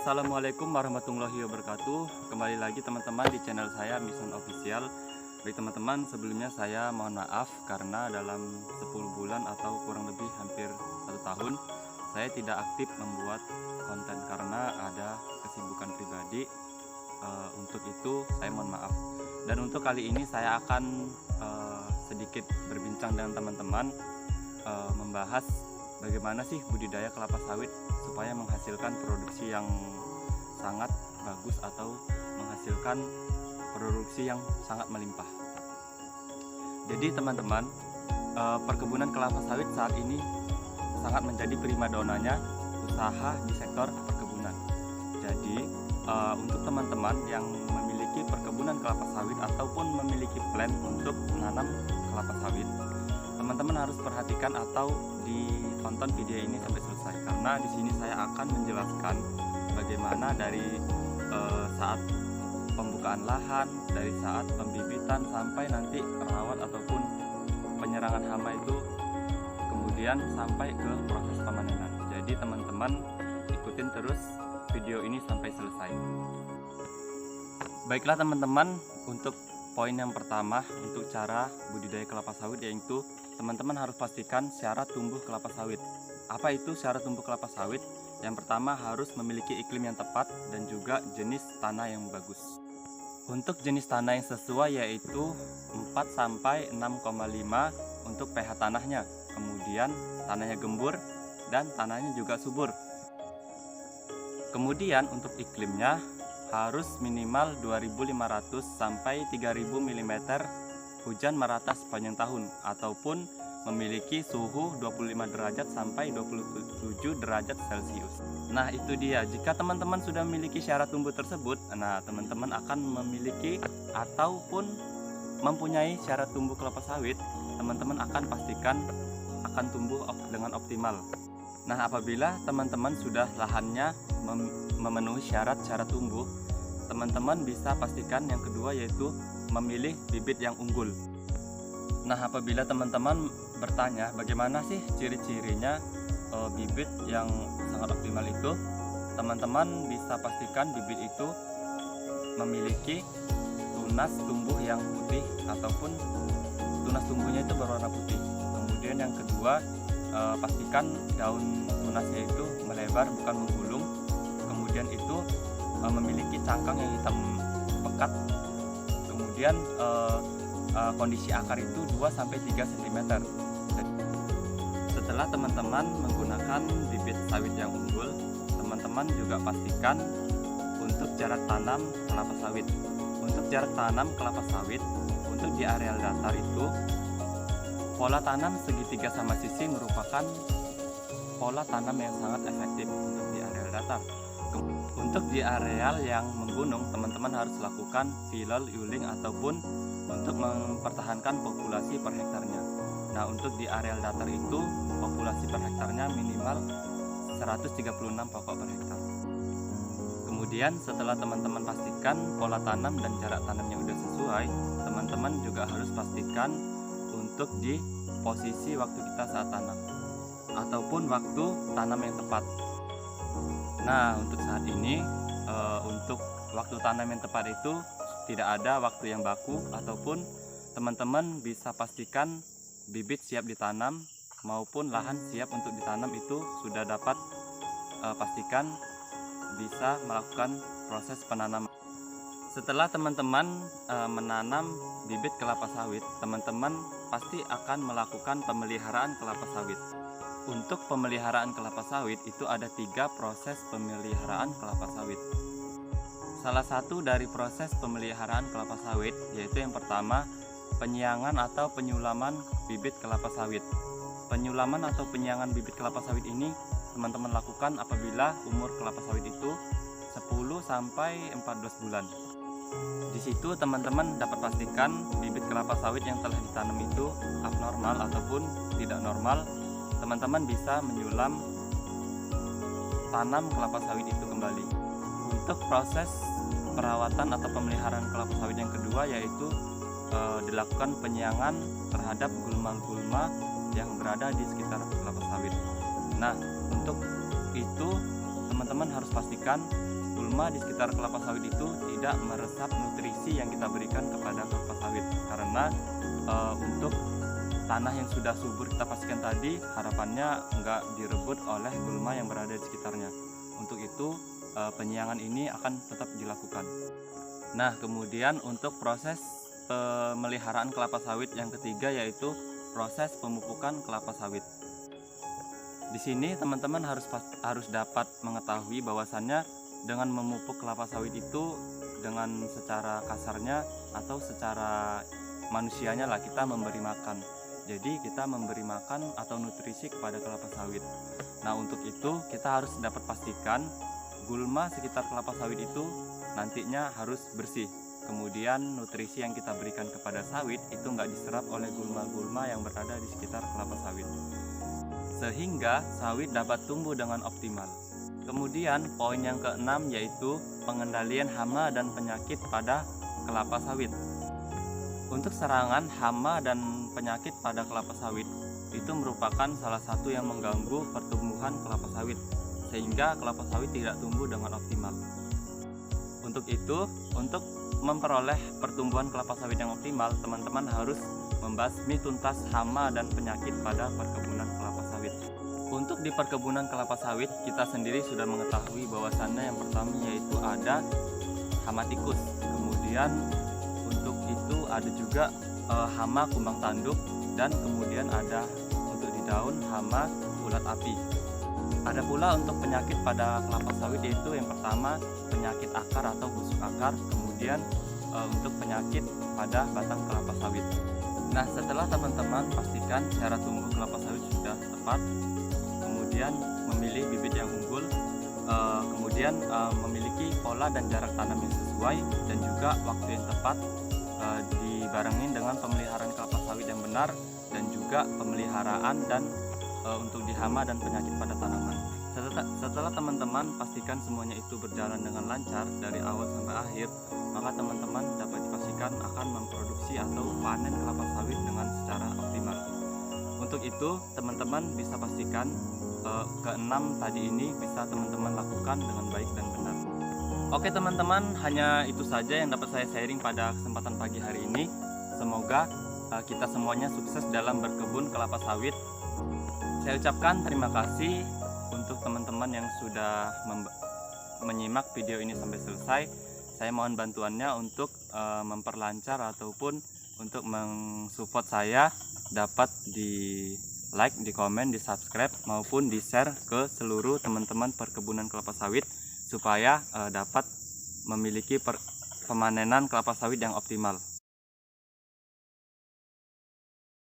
Assalamualaikum warahmatullahi wabarakatuh. Kembali lagi teman-teman di channel saya Mission Official. Baik teman-teman, sebelumnya saya mohon maaf karena dalam 10 bulan atau kurang lebih hampir 1 tahun saya tidak aktif membuat konten karena ada kesibukan pribadi. Untuk itu saya mohon maaf. Dan untuk kali ini saya akan sedikit berbincang dengan teman-teman, membahas bagaimana sih budidaya kelapa sawit supaya menghasilkan produksi yang sangat bagus atau menghasilkan produksi yang sangat melimpah. Jadi teman-teman, perkebunan kelapa sawit saat ini sangat menjadi primadonanya usaha di sektor perkebunan. Jadi untuk teman-teman yang memiliki perkebunan kelapa sawit ataupun memiliki plan untuk menanam kelapa sawit, teman-teman harus perhatikan atau ditonton video ini sampai selesai, karena di sini saya akan menjelaskan bagaimana dari saat pembukaan lahan, dari saat pembibitan sampai nanti perawat ataupun penyerangan hama itu, kemudian sampai ke proses pemanenan. Jadi teman-teman ikutin terus video ini sampai selesai. Baiklah teman-teman, untuk poin yang pertama untuk cara budidaya kelapa sawit, yaitu teman-teman harus pastikan syarat tumbuh kelapa sawit. Apa itu syarat tumbuh kelapa sawit? Yang pertama harus memiliki iklim yang tepat dan juga jenis tanah yang bagus. Untuk jenis tanah yang sesuai yaitu 4-6,5 untuk pH tanahnya. Kemudian tanahnya gembur dan tanahnya juga subur. Kemudian untuk iklimnya harus minimal 2.500 sampai 3.000 mm hujan merata sepanjang tahun, ataupun memiliki suhu 25 derajat sampai 27 derajat Celcius. Nah itu dia, jika teman-teman sudah memiliki syarat tumbuh tersebut, nah teman-teman akan memiliki ataupun mempunyai syarat tumbuh kelapa sawit, teman-teman akan pastikan akan tumbuh dengan optimal. Nah apabila teman-teman sudah lahannya memenuhi syarat tumbuh, teman-teman bisa pastikan yang kedua yaitu memilih bibit yang unggul. Nah apabila teman-teman bertanya bagaimana sih ciri-cirinya bibit yang sangat optimal itu, teman-teman bisa pastikan bibit itu memiliki tunas tumbuh yang putih ataupun tunas tumbuhnya itu berwarna putih. Kemudian yang kedua, pastikan daun tunasnya itu melebar bukan menggulung. Kemudian itu memiliki cangkang yang hitam pekat. Kemudian kondisi akar itu 2-3 cm. Setelah teman-teman menggunakan bibit sawit yang unggul, teman-teman juga pastikan untuk jarak tanam kelapa sawit. Untuk jarak tanam kelapa sawit untuk di areal datar itu, pola tanam segitiga sama sisi merupakan pola tanam yang sangat efektif untuk di areal datar. Untuk di areal yang menggunung, teman-teman harus lakukan filler yuling ataupun untuk mempertahankan populasi per hektarnya. Nah untuk di areal datar itu populasi per hektarnya minimal 136 pokok per hektar. Kemudian setelah teman-teman pastikan pola tanam dan jarak tanamnya sudah sesuai, teman-teman juga harus pastikan untuk di posisi waktu kita saat tanam ataupun waktu tanam yang tepat. Nah untuk saat ini untuk waktu tanam yang tepat itu tidak ada waktu yang baku, ataupun teman-teman bisa pastikan bibit siap ditanam maupun lahan siap untuk ditanam itu sudah dapat pastikan bisa melakukan proses penanaman. Setelah teman-teman menanam bibit kelapa sawit, teman-teman pasti akan melakukan pemeliharaan kelapa sawit. Untuk pemeliharaan kelapa sawit itu ada 3 proses pemeliharaan kelapa sawit. Salah satu dari proses pemeliharaan kelapa sawit yaitu yang pertama, penyiangan atau penyulaman bibit kelapa sawit. Penyulaman atau penyiangan bibit kelapa sawit ini teman-teman lakukan apabila umur kelapa sawit itu 10-14 bulan. Di situ teman-teman dapat pastikan bibit kelapa sawit yang telah ditanam itu abnormal ataupun tidak normal. Teman-teman bisa menyulam tanam kelapa sawit itu kembali. Untuk proses perawatan atau pemeliharaan kelapa sawit yang kedua yaitu dilakukan penyiangan terhadap gulma-gulma yang berada di sekitar kelapa sawit. Nah, untuk itu teman-teman harus pastikan gulma di sekitar kelapa sawit itu tidak meresap nutrisi yang kita berikan kepada kelapa sawit, karena untuk tanah yang sudah subur kita pastikan tadi, harapannya nggak direbut oleh gulma yang berada di sekitarnya. Untuk itu penyiangan ini akan tetap dilakukan. Nah, kemudian untuk proses pemeliharaan kelapa sawit yang ketiga yaitu proses pemupukan kelapa sawit. Di sini teman-teman harus dapat mengetahui bahwasannya dengan memupuk kelapa sawit itu dengan secara kasarnya atau secara manusianya lah kita memberi makan. Jadi kita memberi makan atau nutrisi kepada kelapa sawit. Nah, untuk itu kita harus dapat pastikan gulma sekitar kelapa sawit itu nantinya harus bersih. Kemudian nutrisi yang kita berikan kepada sawit itu nggak diserap oleh gulma-gulma yang berada di sekitar kelapa sawit, sehingga sawit dapat tumbuh dengan optimal. Kemudian poin yang keenam yaitu pengendalian hama dan penyakit pada kelapa sawit. Untuk serangan hama dan penyakit pada kelapa sawit itu merupakan salah satu yang mengganggu pertumbuhan kelapa sawit, sehingga kelapa sawit tidak tumbuh dengan optimal. Untuk itu, untuk memperoleh pertumbuhan kelapa sawit yang optimal, teman-teman harus membasmi tuntas hama dan penyakit pada perkebunan kelapa sawit. Untuk di perkebunan kelapa sawit, kita sendiri sudah mengetahui bahwasannya yang pertama yaitu ada hama tikus. Kemudian untuk itu ada juga hama kumbang tanduk, dan kemudian ada untuk di daun hama ulat api. Ada pula untuk penyakit pada kelapa sawit yaitu yang pertama penyakit akar atau busuk akar, kemudian untuk penyakit pada batang kelapa sawit. Nah, setelah teman-teman pastikan cara tumbuh kelapa sawit sudah tepat, kemudian memilih bibit yang unggul, kemudian memiliki pola dan jarak tanam yang sesuai, dan juga waktu yang tepat, dibarengin dengan pemeliharaan kelapa sawit yang benar, dan juga pemeliharaan dan untuk dihama dan penyakit pada tanaman. Setelah teman-teman pastikan semuanya itu berjalan dengan lancar dari awal sampai akhir, maka teman-teman dapat dipastikan akan memproduksi atau panen kelapa sawit dengan secara optimal. Untuk itu teman-teman bisa pastikan keenam tadi ini bisa teman-teman lakukan dengan baik dan benar. Oke teman-teman, hanya itu saja yang dapat saya sharing pada kesempatan pagi hari ini. Semoga kita semuanya sukses dalam berkebun kelapa sawit. Saya ucapkan terima kasih untuk teman-teman yang sudah menyimak video ini sampai selesai. Saya mohon bantuannya untuk memperlancar ataupun untuk mensupport saya, dapat di like, di komen, di subscribe maupun di share ke seluruh teman-teman perkebunan kelapa sawit supaya dapat memiliki pemanenan kelapa sawit yang optimal.